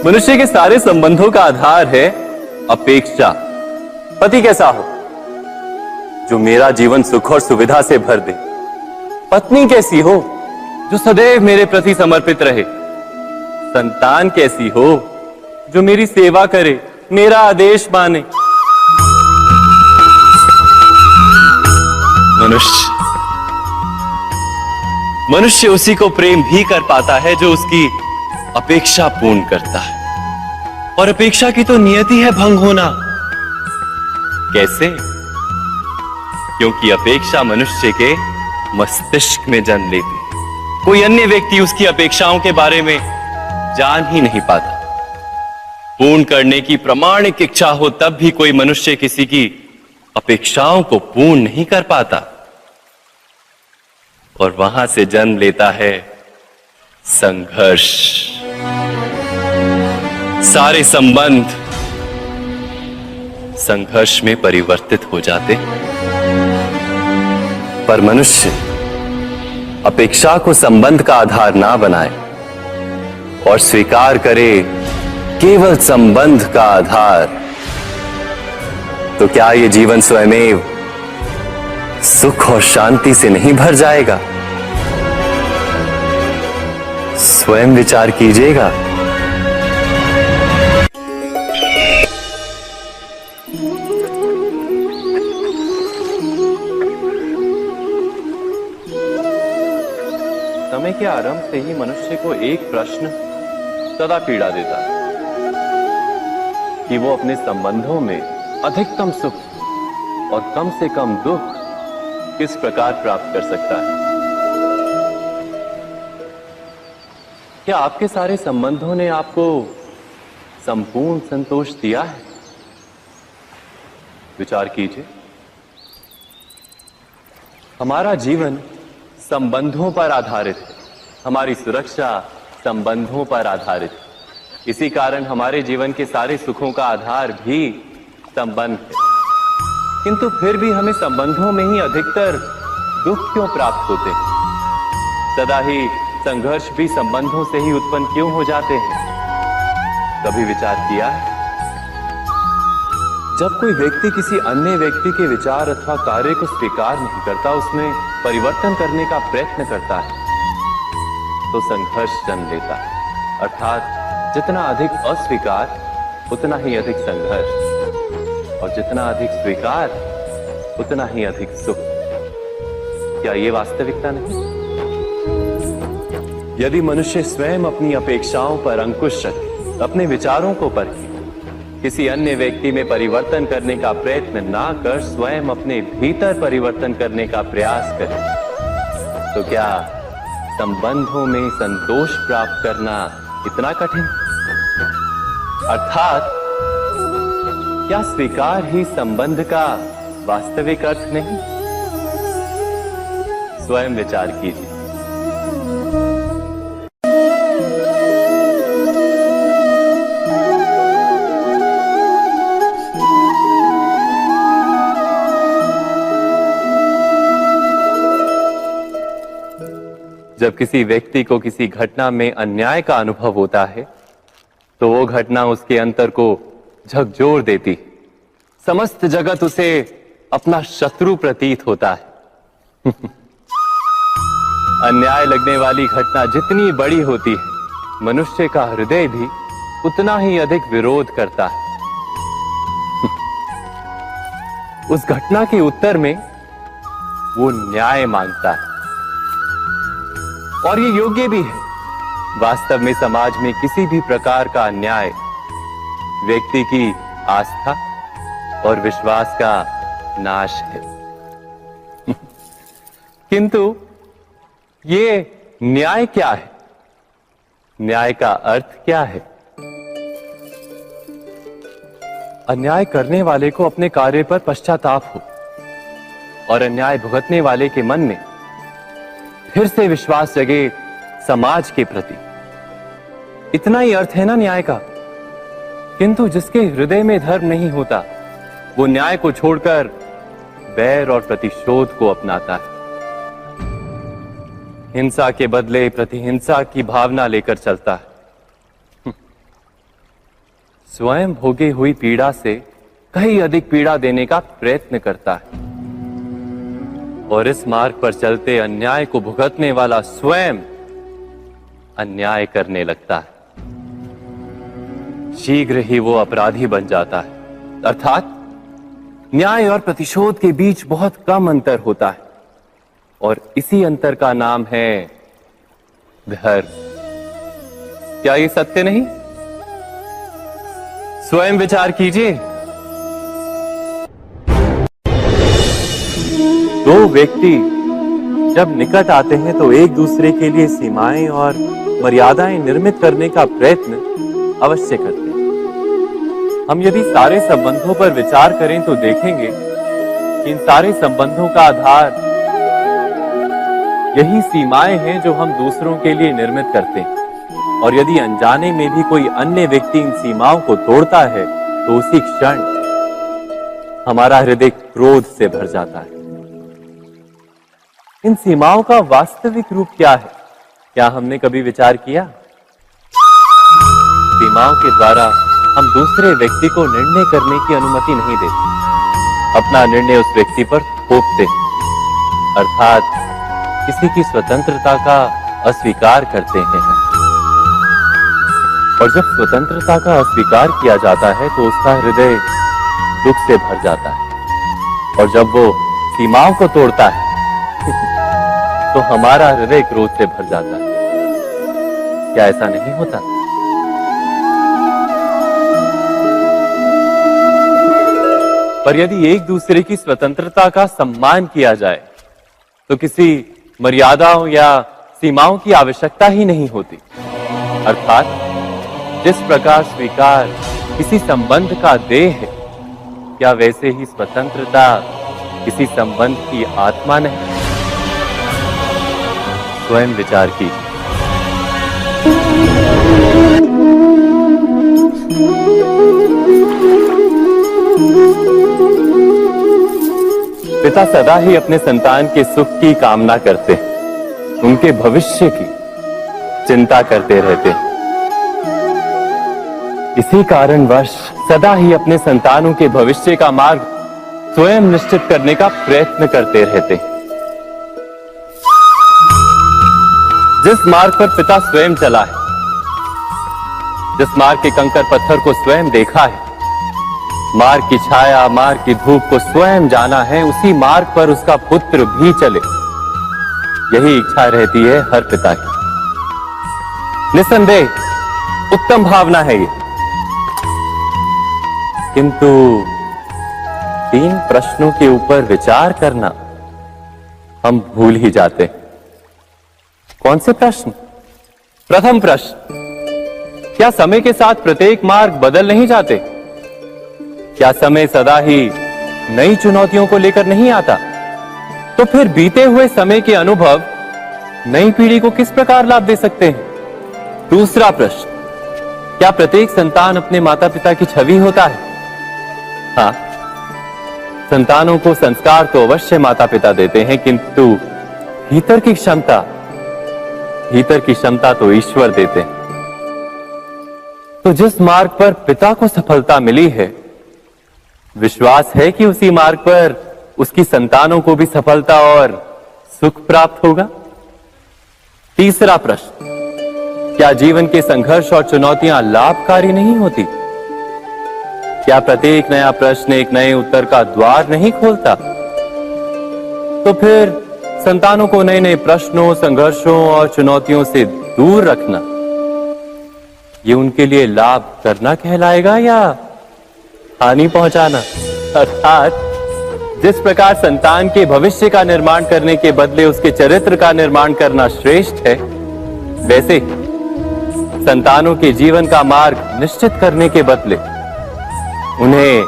मनुष्य के सारे संबंधों का आधार है अपेक्षा। पति कैसा हो जो मेरा जीवन सुख और सुविधा से भर दे। पत्नी कैसी हो जो सदैव मेरे प्रति समर्पित रहे। संतान कैसी हो जो मेरी सेवा करे, मेरा आदेश माने। मनुष्य उसी को प्रेम भी कर पाता है जो उसकी अपेक्षा पूर्ण करता है, और अपेक्षा की तो नियति है भंग होना। कैसे? क्योंकि अपेक्षा मनुष्य के मस्तिष्क में जन्म लेती है। कोई अन्य व्यक्ति उसकी अपेक्षाओं के बारे में जान ही नहीं पाता। पूर्ण करने की प्रामाणिक इच्छा हो तब भी कोई मनुष्य किसी की अपेक्षाओं को पूर्ण नहीं कर पाता, और वहां से जन्म लेता है संघर्ष। सारे संबंध संघर्ष में परिवर्तित हो जाते। पर मनुष्य अपेक्षा को संबंध का आधार ना बनाए और स्वीकार करे केवल संबंध का आधार, तो क्या ये जीवन स्वयमेव सुख और शांति से नहीं भर जाएगा? स्वयं विचार कीजिएगा। समय के आरंभ से ही मनुष्य को एक प्रश्न सदा पीड़ा देता है कि वो अपने संबंधों में अधिकतम सुख और कम से कम दुख किस प्रकार प्राप्त कर सकता है। क्या आपके सारे संबंधों ने आपको संपूर्ण संतोष दिया है? विचार कीजिए। हमारा जीवन संबंधों पर आधारित है। हमारी सुरक्षा संबंधों पर आधारित है। इसी कारण हमारे जीवन के सारे सुखों का आधार भी संबंध है। किंतु फिर भी हमें संबंधों में ही अधिकतर दुख क्यों प्राप्त होते हैं? सदा ही संघर्ष भी संबंधों से ही उत्पन्न क्यों हो जाते हैं? कभी विचार किया है? जब कोई व्यक्ति किसी अन्य व्यक्ति के विचार अथवा कार्य को स्वीकार नहीं करता, उसमें परिवर्तन करने का प्रयत्न करता है, तो संघर्ष जन्म लेता है। अर्थात जितना अधिक अस्वीकार उतना ही अधिक संघर्ष, और जितना अधिक स्वीकार उतना ही अधिक सुख। क्या ये वास्तविकता नहीं? यदि मनुष्य स्वयं अपनी अपेक्षाओं पर अंकुश रखे, अपने विचारों को परखे, किसी अन्य व्यक्ति में परिवर्तन करने का प्रयत्न ना कर स्वयं अपने भीतर परिवर्तन करने का प्रयास करे, तो क्या संबंधों में संतोष प्राप्त करना इतना कठिन? अर्थात क्या स्वीकार ही संबंध का वास्तविक अर्थ नहीं? स्वयं विचार कीजिए। जब किसी व्यक्ति को किसी घटना में अन्याय का अनुभव होता है, तो वो घटना उसके अंतर को झकझोर देती। समस्त जगत उसे अपना शत्रु प्रतीत होता है। अन्याय लगने वाली घटना जितनी बड़ी होती है, मनुष्य का हृदय भी उतना ही अधिक विरोध करता है। उस घटना के उत्तर में वो न्याय मांगता है, और ये योग्य भी है। वास्तव में समाज में किसी भी प्रकार का अन्याय व्यक्ति की आस्था और विश्वास का नाश है। किंतु ये न्याय क्या है? न्याय का अर्थ क्या है? अन्याय करने वाले को अपने कार्य पर पश्चाताप हो, और अन्याय भुगतने वाले के मन में फिर से विश्वास जगे समाज के प्रति। इतना ही अर्थ है ना न्याय का। किंतु जिसके हृदय में धर्म नहीं होता, वो न्याय को छोड़कर बैर और प्रतिशोध को अपनाता है। हिंसा के बदले प्रतिहिंसा की भावना लेकर चलता है। स्वयं भोगी हुई पीड़ा से कहीं अधिक पीड़ा देने का प्रयत्न करता है और इस मार्ग पर चलते अन्याय को भुगतने वाला स्वयं अन्याय करने लगता है। शीघ्र ही वो अपराधी बन जाता है। अर्थात न्याय और प्रतिशोध के बीच बहुत कम अंतर होता है और इसी अंतर का नाम है धर्म। क्या ये सत्य नहीं? स्वयं विचार कीजिए। दो व्यक्ति जब निकट आते हैं तो एक दूसरे के लिए सीमाएं और मर्यादाएं निर्मित करने का प्रयत्न अवश्य करते हैं। हम यदि सारे संबंधों पर विचार करें तो देखेंगे कि इन सारे संबंधों का आधार यही सीमाएं हैं जो हम दूसरों के लिए निर्मित करते हैं। और यदि अनजाने में भी कोई अन्य व्यक्ति इन सीमाओं को तोड़ता है तो उसी क्षण हमारा हृदय क्रोध से भर जाता है। इन सीमाओं का वास्तविक रूप क्या है? क्या हमने कभी विचार किया? सीमाओं के द्वारा हम दूसरे व्यक्ति को निर्णय करने की अनुमति नहीं देते, अपना निर्णय उस व्यक्ति पर थोपते, अर्थात किसी की स्वतंत्रता का अस्वीकार करते हैं। और जब स्वतंत्रता का अस्वीकार किया जाता है तो उसका हृदय दुख से भर जाता है और जब वो सीमाओं को तोड़ता है तो हमारा हृदय क्रोध से भर जाता है। क्या ऐसा नहीं होता? पर यदि एक दूसरे की स्वतंत्रता का सम्मान किया जाए तो किसी मर्यादाओं या सीमाओं की आवश्यकता ही नहीं होती। अर्थात जिस प्रकार स्वीकार किसी संबंध का देह है, क्या वैसे ही स्वतंत्रता किसी संबंध की आत्मा नहीं? स्वयं विचार कीजिए। पिता सदा ही अपने संतान के सुख की कामना करते हैं, उनके भविष्य की चिंता करते रहते हैं। इसी कारणवश सदा ही अपने संतानों के भविष्य का मार्ग स्वयं निश्चित करने का प्रयत्न करते रहते हैं। जिस मार्ग पर पिता स्वयं चला है, जिस मार्ग के कंकर पत्थर को स्वयं देखा है, मार्ग की छाया, मार्ग की धूप को स्वयं जाना है, उसी मार्ग पर उसका पुत्र भी चले, यही इच्छा रहती है हर पिता की। निसंदेह उत्तम भावना है ये, किंतु 3 प्रश्नों के ऊपर विचार करना हम भूल ही जाते हैं। कौन से प्रश्न? प्रथम प्रश्न, क्या समय के साथ प्रत्येक मार्ग बदल नहीं जाते? क्या समय सदा ही नई चुनौतियों को लेकर नहीं आता? तो फिर बीते हुए समय के अनुभव नई पीढ़ी को किस प्रकार लाभ दे सकते हैं? दूसरा प्रश्न, क्या प्रत्येक संतान अपने माता पिता की छवि होता है? हाँ, संतानों को संस्कार तो अवश्य माता पिता देते हैं, किंतु भीतर की क्षमता तो ईश्वर देते हैं। तो जिस मार्ग पर पिता को सफलता मिली है, विश्वास है कि उसी मार्ग पर उसकी संतानों को भी सफलता और सुख प्राप्त होगा। तीसरा प्रश्न, क्या जीवन के संघर्ष और चुनौतियां लाभकारी नहीं होती? क्या प्रत्येक नया प्रश्न एक नए उत्तर का द्वार नहीं खोलता? तो फिर संतानों को नए नए प्रश्नों, संघर्षों और चुनौतियों से दूर रखना, ये उनके लिए लाभ करना कहलाएगा या हानि पहुंचाना? अर्थात जिस प्रकार संतान के भविष्य का निर्माण करने के बदले उसके चरित्र का निर्माण करना श्रेष्ठ है, वैसे संतानों के जीवन का मार्ग निश्चित करने के बदले उन्हें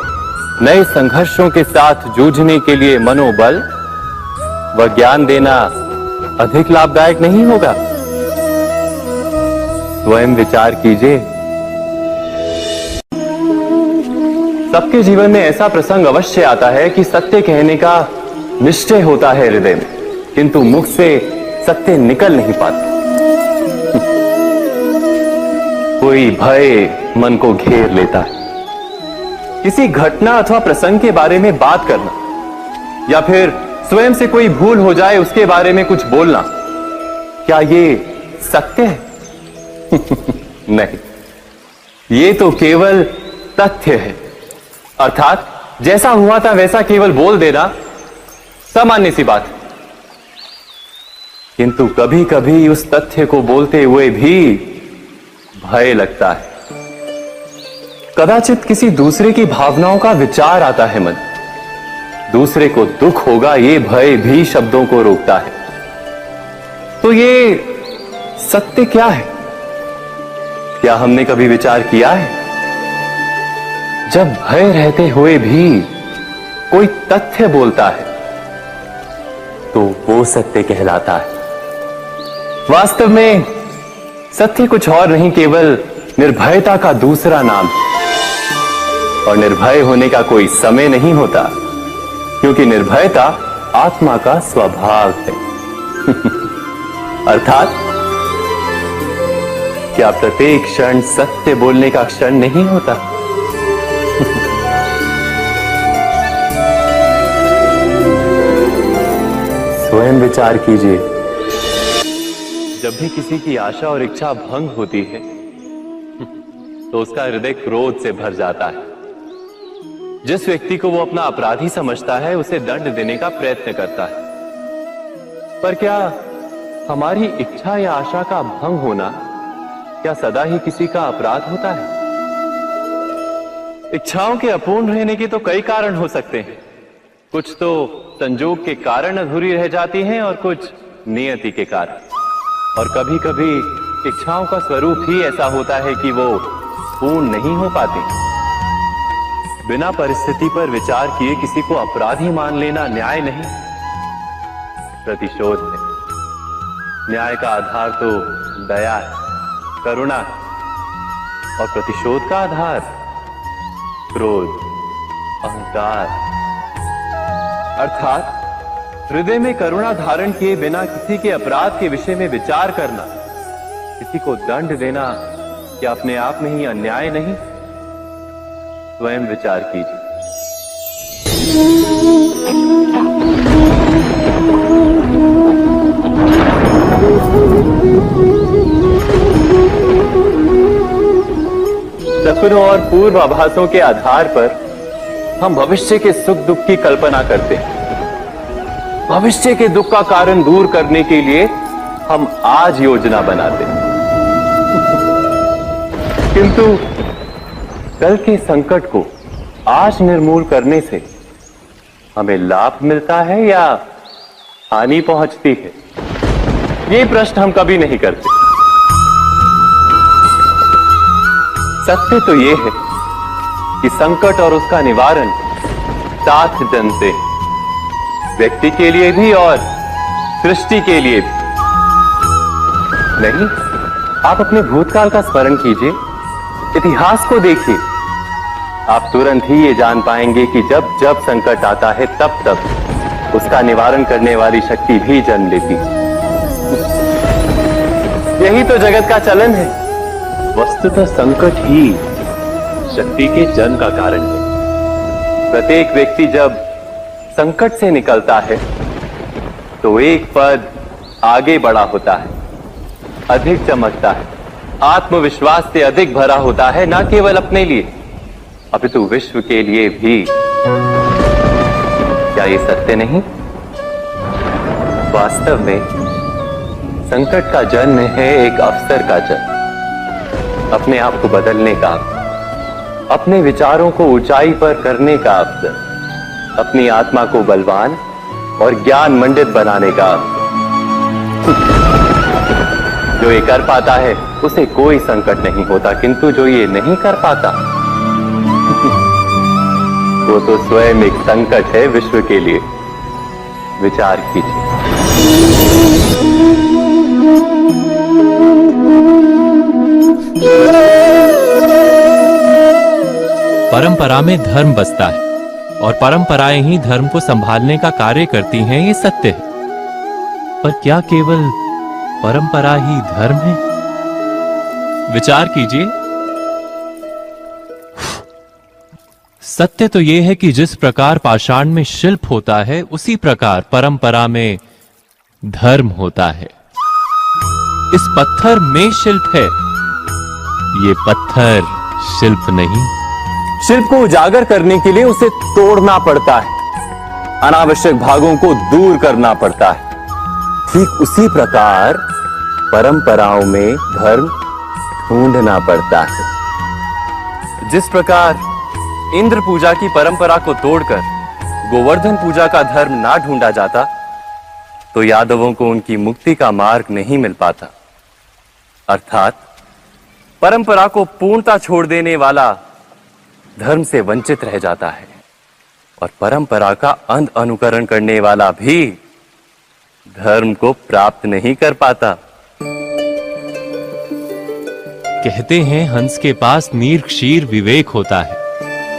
नए संघर्षों के साथ जूझने के लिए मनोबल व ज्ञान देना अधिक लाभदायक नहीं होगा? स्वयं विचार कीजिए। सबके जीवन में ऐसा प्रसंग अवश्य आता है कि सत्य कहने का निश्चय होता है हृदय में, किंतु मुख से सत्य निकल नहीं पाता। कोई भय मन को घेर लेता है। किसी घटना अथवा प्रसंग के बारे में बात करना या फिर स्वयं से कोई भूल हो जाए उसके बारे में कुछ बोलना, क्या ये सत्य है? नहीं, ये तो केवल तथ्य है। अर्थात जैसा हुआ था वैसा केवल बोल देना सामान्य सी बात है। किंतु कभी कभी उस तथ्य को बोलते हुए भी भय लगता है। कदाचित किसी दूसरे की भावनाओं का विचार आता है मन, दूसरे को दुख होगा ये भय भी शब्दों को रोकता है। तो ये सत्य क्या है? क्या हमने कभी विचार किया है? जब भय रहते हुए भी कोई तथ्य बोलता है तो वो सत्य कहलाता है। वास्तव में सत्य कुछ और नहीं, केवल निर्भयता का दूसरा नाम है। और निर्भय होने का कोई समय नहीं होता, क्योंकि निर्भयता आत्मा का स्वभाव है। अर्थात क्या प्रत्येक क्षण सत्य बोलने का क्षण नहीं होता? स्वयं विचार कीजिए। जब भी किसी की आशा और इच्छा भंग होती है तो उसका हृदय क्रोध से भर जाता है। जिस व्यक्ति को वो अपना अपराधी समझता है उसे दंड देने का प्रयत्न करता है। पर क्या हमारी इच्छा या आशा का भंग होना क्या सदा ही किसी का अपराध होता है? इच्छाओं के अपूर्ण रहने के तो कई कारण हो सकते हैं। कुछ तो संजोग के कारण अधूरी रह जाती हैं और कुछ नियति के कारण। और कभी कभी इच्छाओं का स्वरूप ही ऐसा होता है कि वो पूर्ण नहीं हो पाती। बिना परिस्थिति पर विचार किए किसी को अपराधी मान लेना न्याय नहीं, प्रतिशोध है। न्याय का आधार तो दया है, करुणा है, और प्रतिशोध का आधार क्रोध, अहंकार। अर्थात हृदय में करुणा धारण किए बिना किसी के अपराध के विषय में विचार करना, किसी को दंड देना, क्या अपने आप में ही अन्याय नहीं? स्वयं विचार कीजिए। सपनों और पूर्वाभासों के आधार पर हम भविष्य के सुख दुख की कल्पना करते हैं। भविष्य के दुख का कारण दूर करने के लिए हम आज योजना बनाते हैं। किंतु कल के संकट को आज निर्मूल करने से हमें लाभ मिलता है या हानि पहुंचती है? ये प्रश्न हम कभी नहीं करते। सत्य तो ये है कि संकट और उसका निवारण साथ जनते, व्यक्ति के लिए भी और सृष्टि के लिए भी। नहीं, आप अपने भूतकाल का स्मरण कीजिए, इतिहास को देखिए। आप तुरंत ही ये जान पाएंगे कि जब जब संकट आता है तब तब उसका निवारण करने वाली शक्ति भी जन्म लेती है। यही तो जगत का चलन है। वस्तुतः संकट ही शक्ति के जन्म का कारण है। प्रत्येक व्यक्ति जब संकट से निकलता है तो एक पद आगे बढ़ा होता है, अधिक चमकता है, आत्मविश्वास से अधिक भरा होता है, ना केवल अपने लिए अपितु विश्व के लिए भी। क्या ये सत्य नहीं? वास्तव में संकट का जन्म है एक अवसर का जन्म, अपने आप को बदलने का, अपने विचारों को ऊंचाई पर करने का अवसर, अपनी आत्मा को बलवान और ज्ञान मंडित बनाने का अवसर। जो ये कर पाता है उसे कोई संकट नहीं होता, किंतु जो ये नहीं कर पाता वो तो स्वयं एक संकट है विश्व के लिए। विचार कीजिए। परंपरा में धर्म बसता है और परंपराएं ही धर्म को संभालने का कार्य करती हैं, ये सत्य है। पर क्या केवल परंपरा ही धर्म है? विचार कीजिए। सत्य तो यह है कि जिस प्रकार पाषाण में शिल्प होता है, उसी प्रकार परंपरा में धर्म होता है। इस पत्थर में शिल्प है, ये पत्थर शिल्प नहीं। शिल्प को उजागर करने के लिए उसे तोड़ना पड़ता है, अनावश्यक भागों को दूर करना पड़ता है। ठीक उसी प्रकार परंपराओं में धर्म ढूंढना पड़ता है। जिस प्रकार इंद्र पूजा की परंपरा को तोड़कर गोवर्धन पूजा का धर्म ना ढूंढा जाता, तो यादवों को उनकी मुक्ति का मार्ग नहीं मिल पाता। अर्थात परंपरा को पूर्णता छोड़ देने वाला धर्म से वंचित रह जाता है, और परंपरा का अंध अनुकरण करने वाला भी धर्म को प्राप्त नहीं कर पाता। कहते हैं हंस के पास नीर क्षीर विवेक होता है।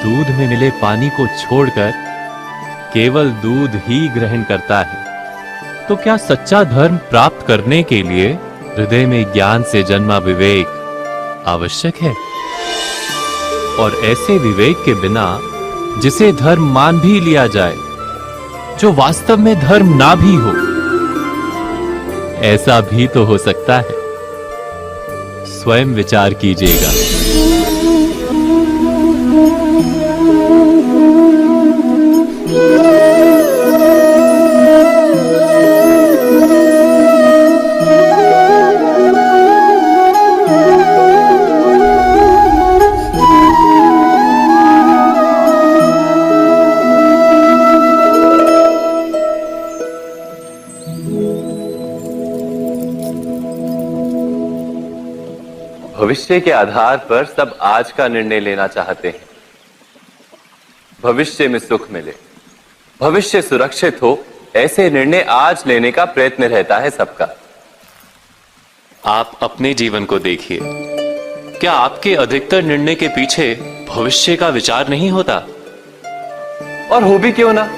दूध में मिले पानी को छोड़कर केवल दूध ही ग्रहण करता है। तो क्या सच्चा धर्म प्राप्त करने के लिए हृदय में ज्ञान से जन्मा विवेक आवश्यक है? और ऐसे विवेक के बिना जिसे धर्म मान भी लिया जाए, जो वास्तव में धर्म ना भी हो, ऐसा भी तो हो सकता है। स्वयं विचार कीजिएगा। भविष्य के आधार पर सब आज का निर्णय लेना चाहते हैं। भविष्य में सुख मिले, भविष्य सुरक्षित हो, ऐसे निर्णय आज लेने का प्रयत्न रहता है सबका। आप अपने जीवन को देखिए। क्या आपके अधिकतर निर्णय के पीछे भविष्य का विचार नहीं होता? और हो भी क्यों ना,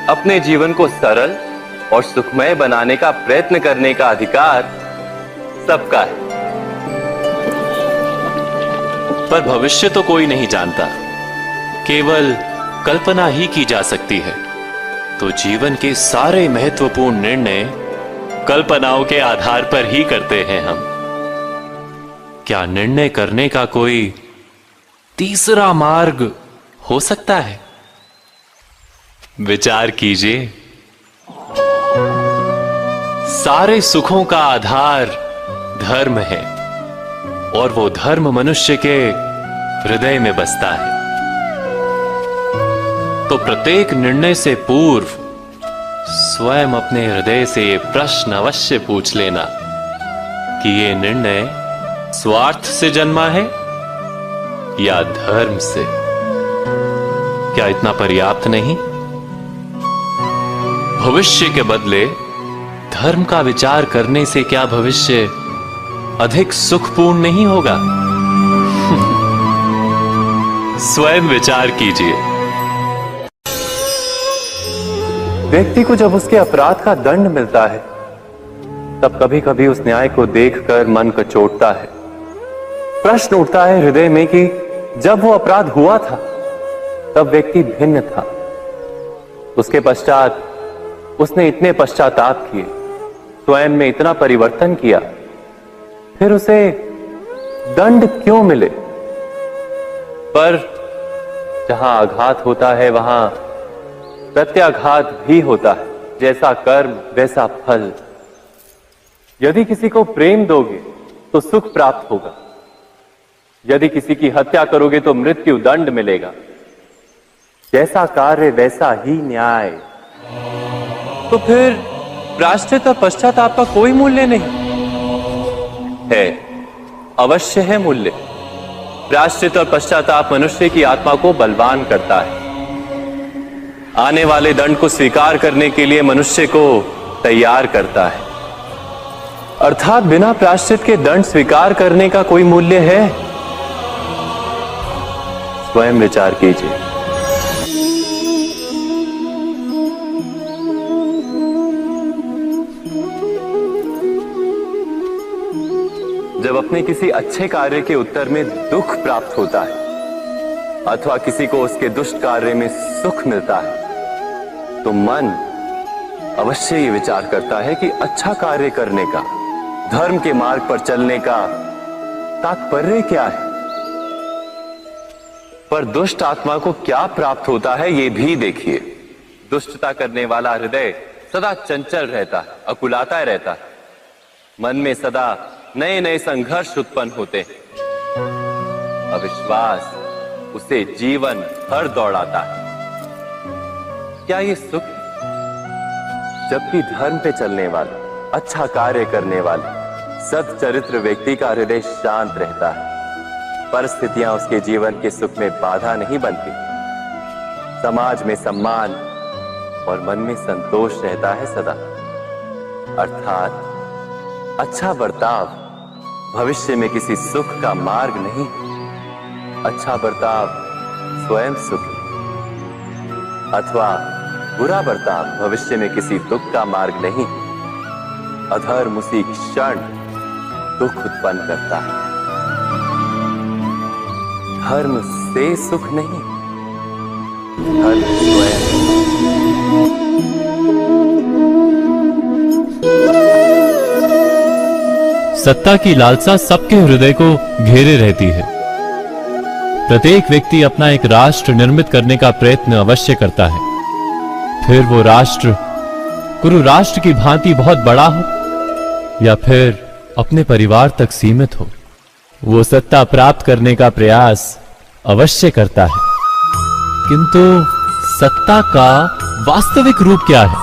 अपने जीवन को सरल और सुखमय बनाने का प्रयत्न करने का अधिकार सबका है। पर भविष्य तो कोई नहीं जानता, केवल कल्पना ही की जा सकती है। तो जीवन के सारे महत्वपूर्ण निर्णय कल्पनाओं के आधार पर ही करते हैं हम। क्या निर्णय करने का कोई तीसरा मार्ग हो सकता है? विचार कीजिए। सारे सुखों का आधार धर्म है, और वो धर्म मनुष्य के हृदय में बसता है। तो प्रत्येक निर्णय से पूर्व स्वयं अपने हृदय से ये प्रश्न अवश्य पूछ लेना कि ये निर्णय स्वार्थ से जन्मा है या धर्म से। क्या इतना पर्याप्त नहीं? भविष्य के बदले धर्म का विचार करने से क्या भविष्य अधिक सुखपूर्ण नहीं होगा? स्वयं विचार कीजिए। व्यक्ति को जब उसके अपराध का दंड मिलता है, तब कभी कभी उस न्याय को देखकर मन कचोटता है। प्रश्न उठता है हृदय में कि जब वो अपराध हुआ था, तब व्यक्ति भिन्न था। उसके पश्चात उसने इतने पश्चाताप किए, स्वयं में इतना परिवर्तन किया, फिर उसे दंड क्यों मिले? पर जहां आघात होता है, वहां प्रत्याघात भी होता है। जैसा कर्म वैसा फल। यदि किसी को प्रेम दोगे तो सुख प्राप्त होगा, यदि किसी की हत्या करोगे तो मृत्यु दंड मिलेगा। जैसा कार्य वैसा ही न्याय। तो फिर प्रायश्चित और पश्चाताप का कोई मूल्य नहीं है? अवश्य है मूल्य। प्रायश्चित और पश्चाताप मनुष्य की आत्मा को बलवान करता है। आने वाले दंड को स्वीकार करने के लिए मनुष्य को तैयार करता है। अर्थात बिना प्रायश्चित के दंड स्वीकार करने का कोई मूल्य है? स्वयं विचार कीजिए। जब अपने किसी अच्छे कार्य के उत्तर में दुख प्राप्त होता है अथवा किसी को उसके दुष्ट कार्य में सुख मिलता है, तो मन अवश्य ये विचार करता है कि अच्छा कार्य करने का, धर्म के मार्ग पर चलने का तात्पर्य क्या है। पर दुष्ट आत्मा को क्या प्राप्त होता है ये भी देखिए। दुष्टता करने वाला हृदय सदा चंचल रहता है, अकुलाता रहता है। मन में सदा नए नए संघर्ष उत्पन्न होते हैं। अविश्वास उसे जीवन भर दौड़ाता है। क्या ये सुख? जबकि धर्म पे चलने वाले, अच्छा कार्य करने वाले, सच्चरित्र व्यक्ति का हृदय शांत रहता है। परिस्थितियां उसके जीवन के सुख में बाधा नहीं बनती। समाज में सम्मान और मन में संतोष रहता है सदा। अर्थात अच्छा बर्ताव भविष्य में किसी सुख का मार्ग नहीं। अच्छा बर्ताव स्वयं सुख अथवा बुरा बर्ताव भविष्य में किसी दुख का मार्ग नहीं। अधर्म उसी क्षण दुख उत्पन्न करता है। धर्म से सुख नहीं, धर्म स्वयं। सत्ता की लालसा सबके हृदय को घेरे रहती है। प्रत्येक व्यक्ति अपना एक राष्ट्र निर्मित करने का प्रयत्न अवश्य करता है। फिर वो राष्ट्र कुरु राष्ट्र की भांति बहुत बड़ा हो या फिर अपने परिवार तक सीमित हो, वो सत्ता प्राप्त करने का प्रयास अवश्य करता है। किंतु सत्ता का वास्तविक रूप क्या है?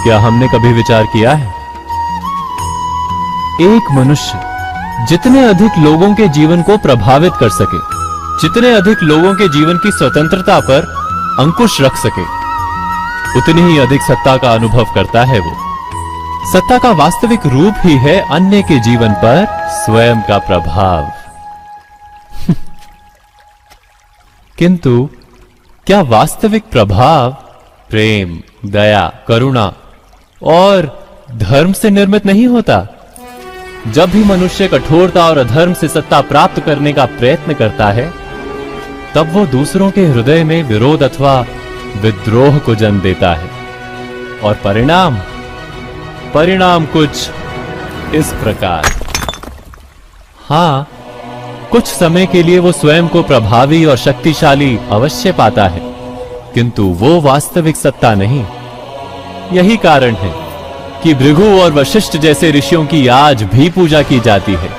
क्या हमने कभी विचार किया है? एक मनुष्य जितने अधिक लोगों के जीवन को प्रभावित कर सके, जितने अधिक लोगों के जीवन की स्वतंत्रता पर अंकुश रख सके, उतनी ही अधिक सत्ता का अनुभव करता है वो। सत्ता का वास्तविक रूप ही है अन्य के जीवन पर स्वयं का प्रभाव। किंतु क्या वास्तविक प्रभाव प्रेम, दया, करुणा और धर्म से निर्मित नहीं होता? जब भी मनुष्य कठोरता और अधर्म से सत्ता प्राप्त करने का प्रयत्न करता है, तब वो दूसरों के हृदय में विरोध अथवा विद्रोह को जन्म देता है। और परिणाम कुछ इस प्रकार। हाँ, कुछ समय के लिए वो स्वयं को प्रभावी और शक्तिशाली अवश्य पाता है, किंतु वो वास्तविक सत्ता नहीं। यही कारण है कि भृगु और वशिष्ठ जैसे ऋषियों की आज भी पूजा की जाती है,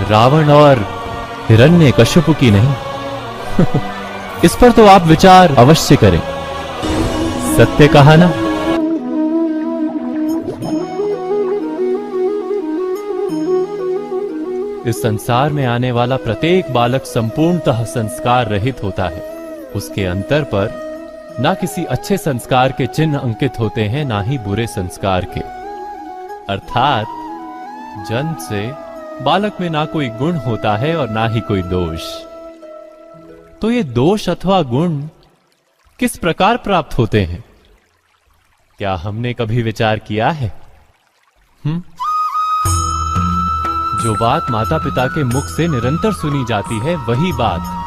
रावण और हिरण्यकश्यप की नहीं। इस पर तो आप विचार अवश्य करें। सत्य कहा ना? इस संसार में आने वाला प्रत्येक बालक संपूर्णतः संस्कार रहित होता है। उसके अंतर पर ना किसी अच्छे संस्कार के चिन्ह अंकित होते हैं, ना ही बुरे संस्कार के। अर्थात जन्म से बालक में ना कोई गुण होता है और ना ही कोई दोष। तो ये दोष अथवा गुण किस प्रकार प्राप्त होते हैं? क्या हमने कभी विचार किया है? जो बात माता पिता के मुख से निरंतर सुनी जाती है, वही बात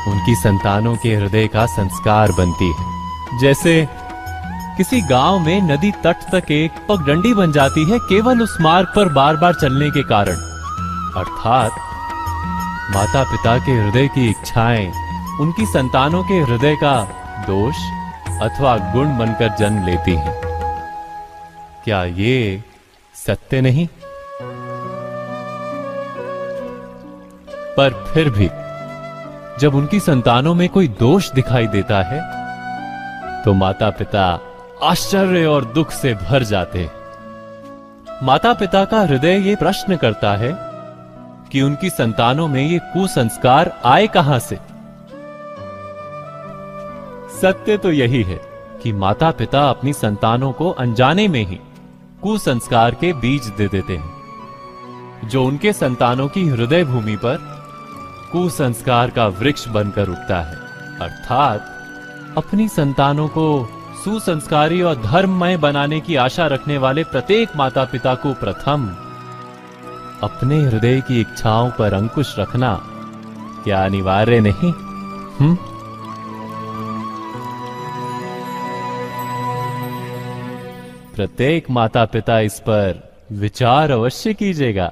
उनकी संतानों के हृदय का संस्कार बनती है। जैसे किसी गांव में नदी तट तक एक पगडंडी बन जाती है केवल उस मार्ग पर बार बार चलने के कारण। अर्थात माता पिता के हृदय की इच्छाएं उनकी संतानों के हृदय का दोष अथवा गुण बनकर जन्म लेती हैं। क्या ये सत्य नहीं? पर फिर भी जब उनकी संतानों में कोई दोष दिखाई देता है, तो माता पिता आश्चर्य और दुख से भर जाते हैं। माता पिता का हृदय ये प्रश्न करता है कि उनकी संतानों में ये कुसंस्कार आए कहां से। सत्य तो यही है कि माता पिता अपनी संतानों को अनजाने में ही कुसंस्कार के बीज दे देते हैं, जो उनके संतानों की हृदय भूमि पर कुसंस्कार का वृक्ष बनकर उगता है। अर्थात अपनी संतानों को सुसंस्कारी और धर्ममय बनाने की आशा रखने वाले प्रत्येक माता पिता को प्रथम अपने हृदय की इच्छाओं पर अंकुश रखना क्या अनिवार्य नहीं? प्रत्येक माता पिता इस पर विचार अवश्य कीजिएगा।